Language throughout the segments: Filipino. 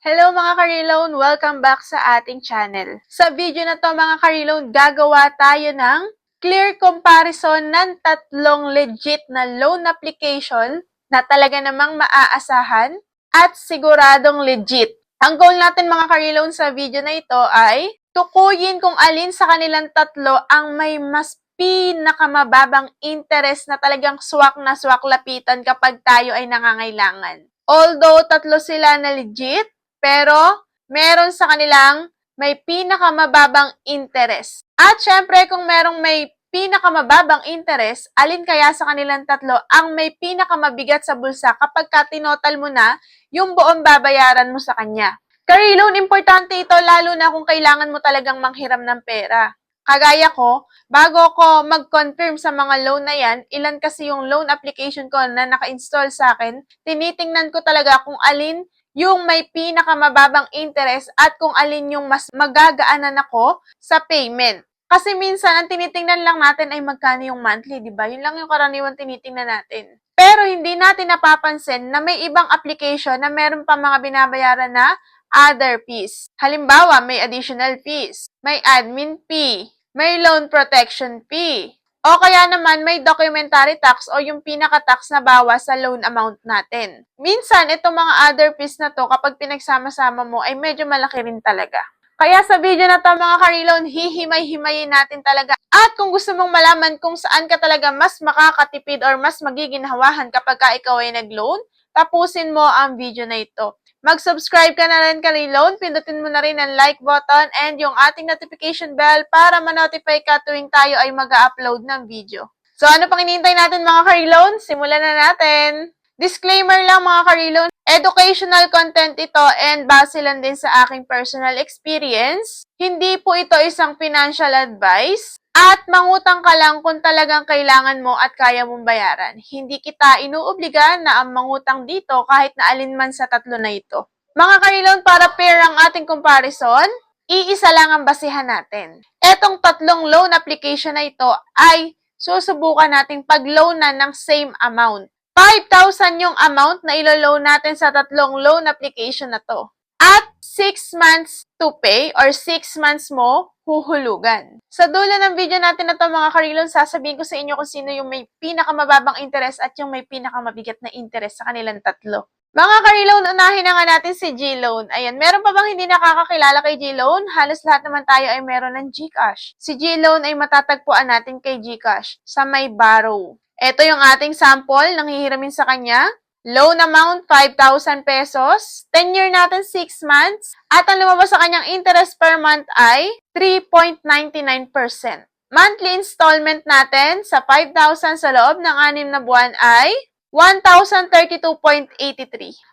Hello mga ka-reloan! Welcome back sa ating channel. Sa video na to mga ka-reloan, gagawa tayo ng clear comparison ng tatlong legit na loan application na talaga namang maaasahan at siguradong legit. Ang goal natin mga ka-reloan sa video na ito ay tukuyin kung alin sa kanilang tatlo ang may mas pinakamababang interest na talagang swak na swak lapitan kapag tayo ay nangangailangan. Although tatlo sila na legit, pero meron sa kanilang may pinakamababang interest. At syempre, kung merong may pinakamababang interest, alin kaya sa kanilang tatlo ang may pinakamabigat sa bulsa kapag tinotal mo na yung buong babayaran mo sa kanya? Ka-reloan, importante ito lalo na kung kailangan mo talagang manghiram ng pera. Kagaya ko, bago ko mag-confirm sa mga loan na yan, ilan kasi yung loan application ko na naka-install sa akin, tinitingnan ko talaga kung alin yung may pinakamababang interest at kung alin yung mas magagaanan ako sa payment. Kasi minsan, ang tinitingnan lang natin ay magkano yung monthly, di ba? Yun lang yung karaniwan tinitingnan natin. Pero hindi natin napapansin na may ibang application na meron pa mga binabayaran na other fees. Halimbawa, may additional fees, may admin fee, may loan protection fee, o kaya naman may documentary tax o yung pinaka-tax na bawas sa loan amount natin. Minsan, itong mga other fees na to, kapag pinagsama-sama mo, ay medyo malaki rin talaga. Kaya sa video na to mga ka-reloan, hihimay-himayin natin talaga. At kung gusto mong malaman kung saan ka talaga mas makakatipid or mas magiginhawahan kapag ikaw ay nag-loan, tapusin mo ang video na ito. Mag-subscribe ka na rin ka-reloan, pindutin mo na rin ang like button and yung ating notification bell para ma-notify ka tuwing tayo ay mag-upload ng video. So ano pang hinihintay natin mga ka-reloan? Simulan na natin! Disclaimer lang mga ka-reloan, educational content ito and base lang din sa aking personal experience. Hindi po ito isang financial advice. At mangutang ka lang kung talagang kailangan mo at kaya mong bayaran. Hindi kita inuobliga na ang mangutang dito kahit na alinman sa tatlo na ito. Mga ka-reloan, para fair ang ating comparison, iisa lang ang basihan natin. Etong tatlong loan application na ito ay susubukan nating pag-loanan ng same amount. 5,000 yung amount na ilo-loan natin sa tatlong loan application na to. At 6 months to pay or 6 months mo huhulugan. Sa dulo ng video natin na to mga ka-reloan, sasabihin ko sa inyo kung sino yung may pinakamababang interest at yung may pinakamabigat na interest sa kanilang tatlo. Mga ka-reloan, unahin na nga natin si G-Loan. Ayan, meron pa bang hindi nakakakilala kay G-Loan? Halos lahat naman tayo ay meron ng GCash. Si G-Loan ay matatagpuan natin kay GCash sa may Borrow. Ito yung ating sample ng hihiramin sa kanya. Loan amount, 5,000 pesos. Tenure natin, 6 months. At ang lumabas sa kanyang interest per month ay 3.99%. Monthly installment natin sa 5,000 sa loob ng 6 na buwan ay 1,032.83.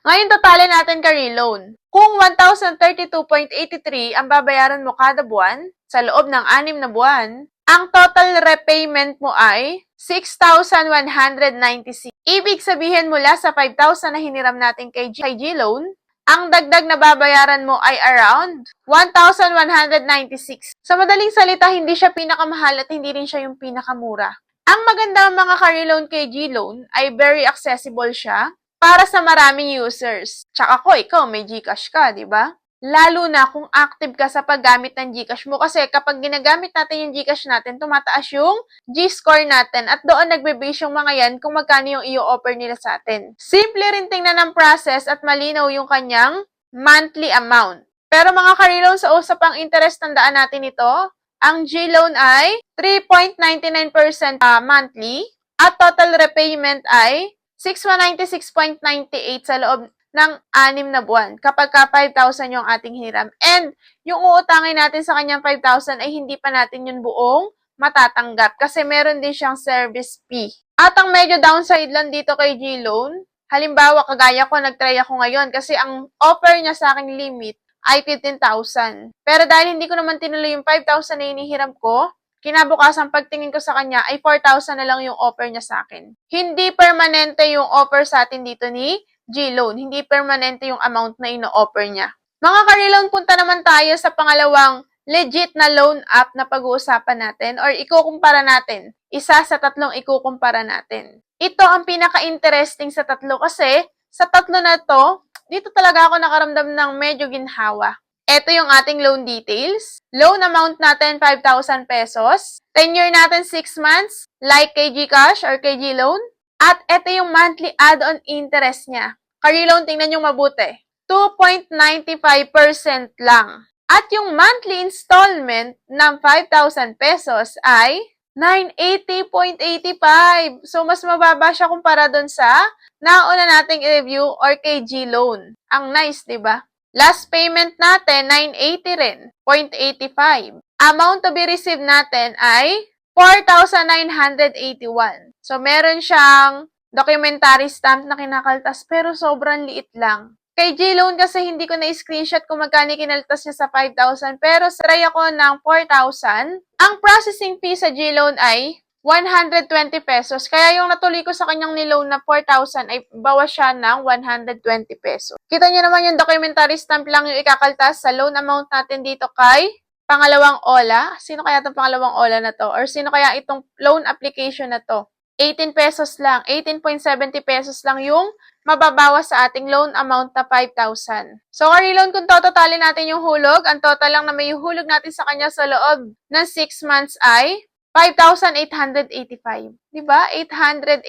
Ngayon, totalin natin ka-reloan. Kung 1,032.83 ang babayaran mo kada buwan sa loob ng 6 na buwan, ang total repayment mo ay 6,196. Ibig sabihin mula sa 5,000 na hiniram natin kay G-Loan, ang dagdag na babayaran mo ay around 1,196. Sa madaling salita, hindi siya pinakamahal at hindi rin siya yung pinakamura. Ang maganda mga ka-reloan kay G-Loan ay very accessible siya para sa maraming users. Tsaka ikaw may GCash ka, di ba? Lalo na kung active ka sa paggamit ng GCash mo. Kasi kapag ginagamit natin yung GCash natin, tumataas yung G-score natin. At doon nagbe-base yung mga yan kung magkano yung i-offer nila sa atin. Simple rin tingnan ng process at malinaw yung kanyang monthly amount. Pero mga ka-reloan, sa usapang interest, tandaan natin ito. Ang G-Loan ay 3.99% monthly. At total repayment ay 6,196.98 sa loob ng 6 na buwan kapag 5,000 yung ating hiram. And yung uutangin natin sa kanyang 5,000 ay hindi pa natin yung buong matatanggap kasi meron din siyang service fee. At ang medyo downside lang dito kay G-Loan, halimbawa kagaya ko, nagtry ako ngayon kasi ang offer niya sa aking limit ay 15,000. Pero dahil hindi ko naman tinuloy yung 5,000 na hinihiram ko, kinabukasan pagtingin ko sa kanya ay 4,000 na lang yung offer niya sa akin. Hindi permanente yung offer sa atin dito ni G-Loan. Hindi permanente yung amount na ino-offer niya. Mga ka-reloan, punta naman tayo sa pangalawang legit na loan app na pag-uusapan natin or ikukumpara natin. Isa sa tatlong ikukumpara natin. Ito ang pinaka-interesting sa tatlo kasi sa tatlo na to, dito talaga ako nakaramdam ng medyo ginhawa. Ito yung ating loan details. Loan amount natin, 5,000 pesos. Tenure natin, 6 months, like kay GCash or kay GLoan. At ito yung monthly add-on interest niya. Ka-reloan, tingnan nyo mabuti. 2.95% lang. At yung monthly installment ng 5,000 pesos ay 980.85. So, mas mababa siya kumpara dun sa nauna nating i-review or kay GLoan. Ang nice, di ba? Last payment natin, 980 rin, 0.85. Amount to be received natin ay 4,981. So, meron siyang documentary stamp na kinakaltas pero sobrang liit lang. Kay GLoan kasi hindi ko na-screenshot kung magkano kinaltas niya sa 5,000 pero try ako ng 4,000. Ang processing fee sa GLoan ay 120 pesos. Kaya yung natuloy ko sa kanyang niloan na 4,000 ay bawas siya ng 120 pesos. Kita niyo naman yung documentary stamp lang yung ikakaltas sa loan amount natin dito kay pangalawang OLA. Sino kaya itong pangalawang OLA na to? Or sino kaya itong loan application na to? 18 pesos lang, 18.70 pesos lang yung mababawas sa ating loan amount na 5,000. So, ka-reloan, kung totalin natin yung hulog, ang total lang na may hulog natin sa kanya sa loob ng 6 months ay 5,885. Diba? 885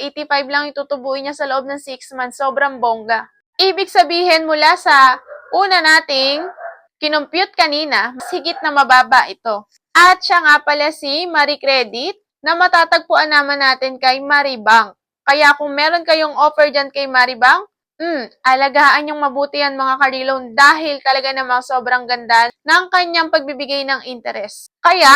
lang itutubuin niya sa loob ng 6 months. Sobrang bongga. Ibig sabihin mula sa una nating kinumpute kanina, mas higit na mababa ito. At siya nga pala si Marie Credit na matatagpuan naman natin kay Maribank. Kaya kung meron kayong offer dyan kay Maribank, alagaan yung mabuti yan mga ka-reloan dahil talaga namang sobrang ganda ng kanyang pagbibigay ng interest. Kaya,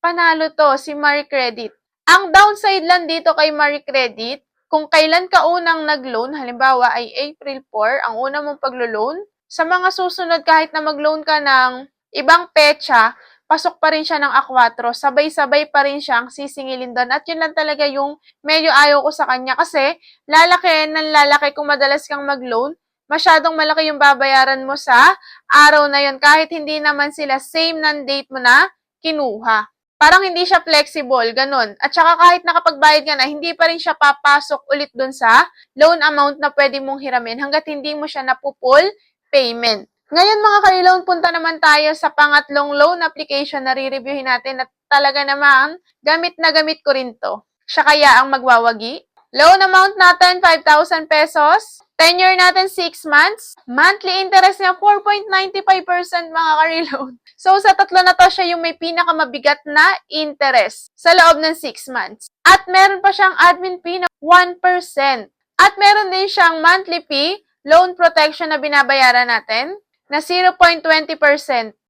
panalo to si Marie Credit. Ang downside lang dito kay Marie Credit, kung kailan ka unang nag-loan, halimbawa ay April 4, ang una mong paglo-loan, sa mga susunod kahit na mag-loan ka ng ibang petsa, pasok pa rin siya ng A4, sabay-sabay pa rin siyang sisingilin doon. At yun lang talaga yung medyo ayaw ko sa kanya kasi lalaki kung madalas kang mag-loan, masyadong malaki yung babayaran mo sa araw na yun kahit hindi naman sila same ng date mo na kinuha. Parang hindi siya flexible, ganun. At saka kahit nakapagbayad ka na, hindi pa rin siya papasok ulit dun sa loan amount na pwede mong hiramin hanggat hindi mo siya napupull payment. Ngayon mga ka-reloan, punta naman tayo sa pangatlong loan application na re-reviewin natin at talaga naman, gamit na gamit ko rin to. Siya kaya ang magwawagi. Loan amount natin, 5,000 pesos. Tenure natin, 6 months. Monthly interest niya, 4.95% mga ka-reloan. So, sa tatlo na to, siya yung may pinakamabigat na interest sa loob ng 6 months. At meron pa siyang admin fee na 1%. At meron din siyang monthly fee, loan protection na binabayaran natin na 0.20%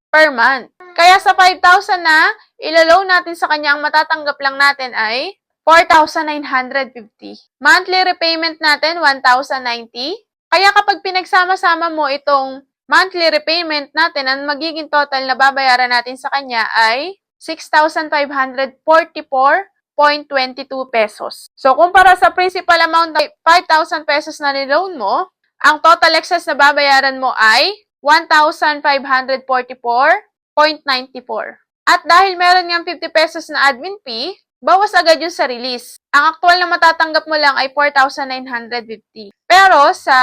per month. Kaya sa 5,000 na ilo-loan natin sa kanya, ang matatanggap lang natin ay 4,950. Monthly repayment natin, 1,090. Kaya kapag pinagsama-sama mo itong monthly repayment natin, ang magiging total na babayaran natin sa kanya ay 6,544.22 pesos. So, kumpara sa principal amount na 5,000 pesos na niloan mo, ang total excess na babayaran mo ay 1,544.94. At dahil meron ngang 50 pesos na admin fee, bawas agad yun sa release. Ang actual na matatanggap mo lang ay 4,950. Pero sa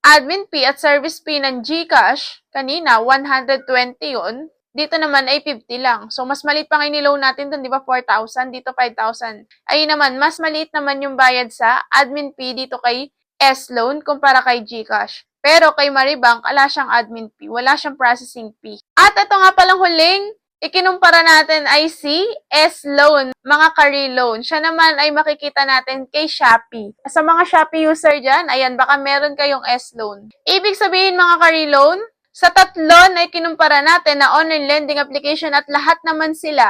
admin fee at service fee ng GCash, kanina 120 yun, dito naman ay 50 lang. So, mas maliit pa nga niloan natin dun, di ba? 4,000, dito 5,000. Ayun naman, mas maliit naman yung bayad sa admin fee dito kay S-Loan kumpara kay GCash. Pero kay Maribank, wala siyang admin fee, wala siyang processing fee. At ito nga palang huling ikinumpara natin ay si S-Loan, mga ka-reloan. Siya naman ay makikita natin kay Shopee. Sa mga Shopee user dyan, ayan, baka meron kayong S-Loan. Ibig sabihin mga ka-reloan, sa tatlo na ikinumpara natin na online lending application at lahat naman sila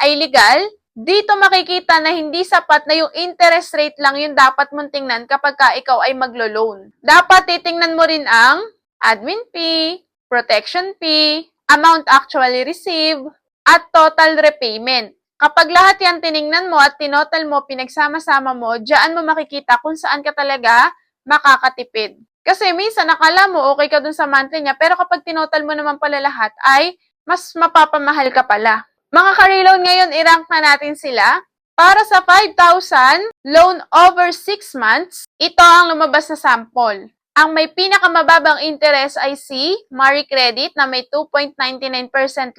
ay legal, dito makikita na hindi sapat na yung interest rate lang yung dapat mong tingnan kapag ka ikaw ay maglo-loan. Dapat titingnan mo rin ang admin fee, protection fee, amount actually received, at total repayment. Kapag lahat yan tiningnan mo at tinotal mo, pinagsama-sama mo, diyan mo makikita kung saan ka talaga makakatipid. Kasi minsan nakala mo okay ka dun sa monthly niya, pero kapag tinotal mo naman pala lahat, ay mas mapapamahal ka pala. Mga ka-reloan, ngayon i-rank na natin sila. Para sa 5,000, loan over 6 months, ito ang lumabas na sample. Ang may pinakamababang interest ay si Marie Credit na may 2.99%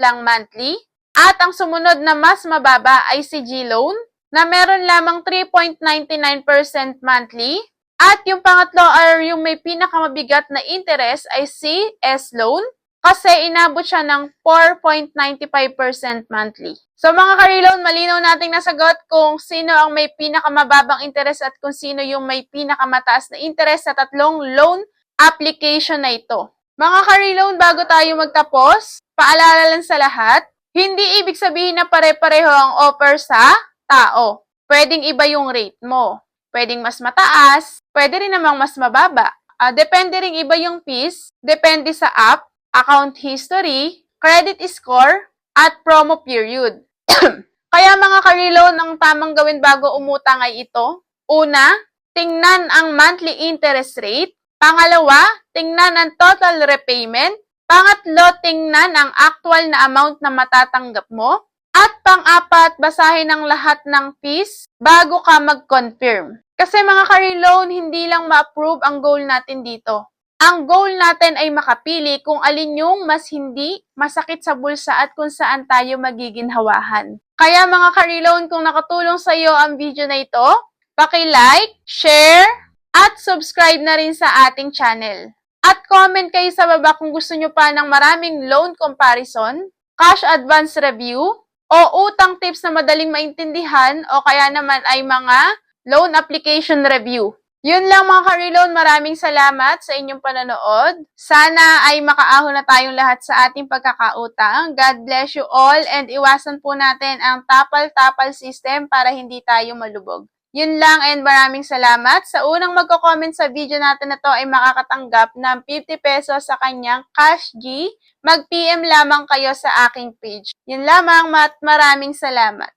lang monthly. At ang sumunod na mas mababa ay si G-Loan na meron lamang 3.99% monthly. At yung pangatlo ay yung may pinakamabigat na interest ay si S-Loan kasi inabot siya ng 4.95% monthly. So mga ka-reloan, malinaw nating nasagot kung sino ang may pinakamababang interest at kung sino yung may pinakamataas na interest sa tatlong loan application na ito. Mga ka-reloan, bago tayo magtapos, paalala lang sa lahat, hindi ibig sabihin na pare-pareho ang offer sa tao. Pwedeng iba yung rate mo. Pwedeng mas mataas, pwede rin namang mas mababa. Depende rin iba yung fees, depende sa app, account history, credit score, at promo period. Kaya mga ka-reloan, ang tamang gawin bago umutang ay ito. Una, tingnan ang monthly interest rate. Pangalawa, tingnan ang total repayment. Pangatlo, tingnan ang actual na amount na matatanggap mo. At pang-apat, basahin ang lahat ng fees bago ka mag-confirm. Kasi mga ka-reloan, hindi lang ma-approve ang goal natin dito. Ang goal natin ay makapili kung alin yung mas hindi masakit sa bulsa at kung saan tayo magiginhawahan. Kaya mga ka-reloan, kung nakatulong sa iyo ang video na ito, paki-like, share, at subscribe na rin sa ating channel. At comment kayo sa baba kung gusto nyo pa ng maraming loan comparison, cash advance review, o utang tips na madaling maintindihan o kaya naman ay mga loan application review. Yun lang mga ka-reloan, maraming salamat sa inyong panonood. Sana ay makaahon na tayong lahat sa ating pagkakautang. God bless you all and iwasan po natin ang tapal-tapal system para hindi tayo malubog. Yun lang and maraming salamat. Sa unang magko-comment sa video natin na to ay makakatanggap ng 50 pesos sa kanyang Cash G. Mag-PM lamang kayo sa aking page. Yun lamang, maraming salamat.